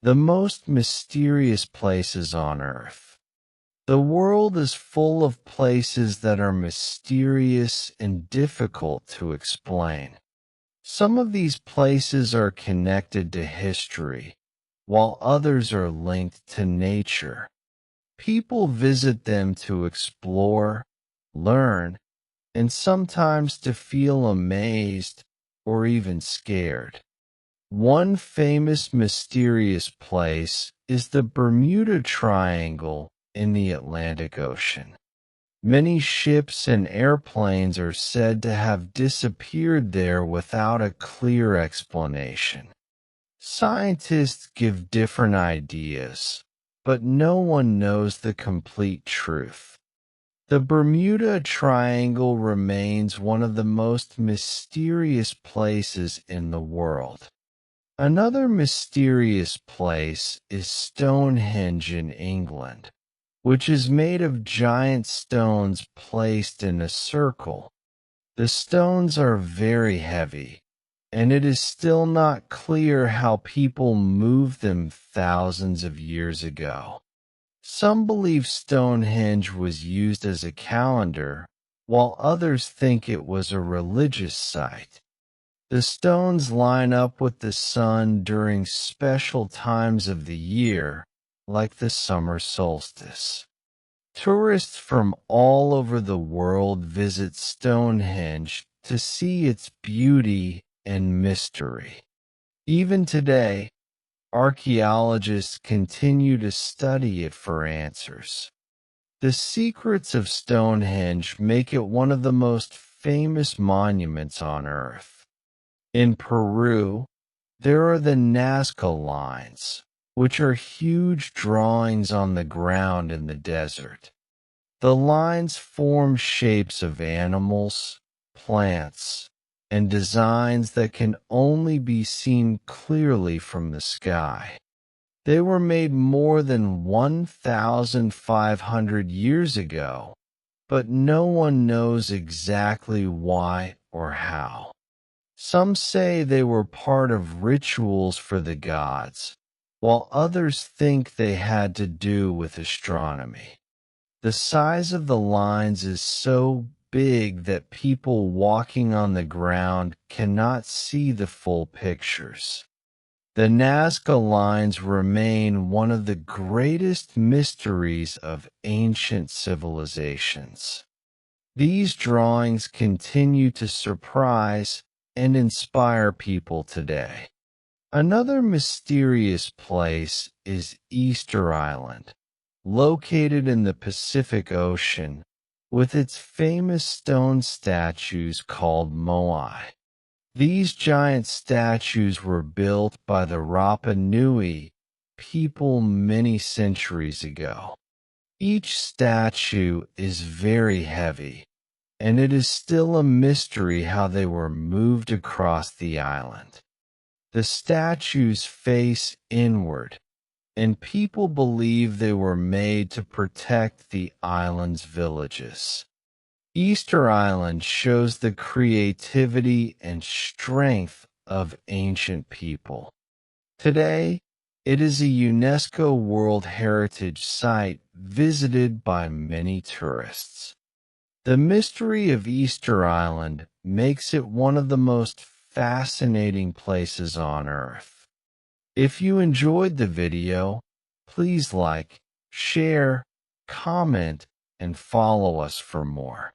The most mysterious places on Earth. The world is full of places that are mysterious and difficult to explain. Some of these places are connected to history, while others are linked to nature. People visit them to explore, learn, and sometimes to feel amazed or even scared. One famous mysterious place is the Bermuda Triangle in the Atlantic Ocean. Many ships and airplanes are said to have disappeared there without a clear explanation. Scientists give different ideas, but no one knows the complete truth. The Bermuda Triangle remains one of the most mysterious places in the world. Another mysterious place is Stonehenge in England, which is made of giant stones placed in a circle. The stones are very heavy, and it is still not clear how people moved them thousands of years ago. Some believe Stonehenge was used as a calendar, while others think it was a religious site. The stones line up with the sun during special times of the year, like the summer solstice. Tourists from all over the world visit Stonehenge to see its beauty and mystery. Even today, archaeologists continue to study it for answers. The secrets of Stonehenge make it one of the most famous monuments on Earth. In Peru, there are the Nazca Lines, which are huge drawings on the ground in the desert. The lines form shapes of animals, plants, and designs that can only be seen clearly from the sky. They were made more than 1,500 years ago, but no one knows exactly why or how. Some say they were part of rituals for the gods, while others think they had to do with astronomy. The size of the lines is so big that people walking on the ground cannot see the full pictures. The Nazca Lines remain one of the greatest mysteries of ancient civilizations. These drawings continue to surprise and inspire people today. Another mysterious place is Easter Island, located in the Pacific Ocean, with its famous stone statues called moai. These giant statues were built by the Rapa Nui people many centuries ago. Each statue is very heavy, and it is still a mystery how they were moved across the island. The statues face inward, and people believe they were made to protect the island's villages. Easter Island shows the creativity and strength of ancient people. Today, it is a UNESCO World Heritage Site visited by many tourists. The mystery of Easter Island makes it one of the most fascinating places on Earth. If you enjoyed the video, please like, share, comment, and follow us for more.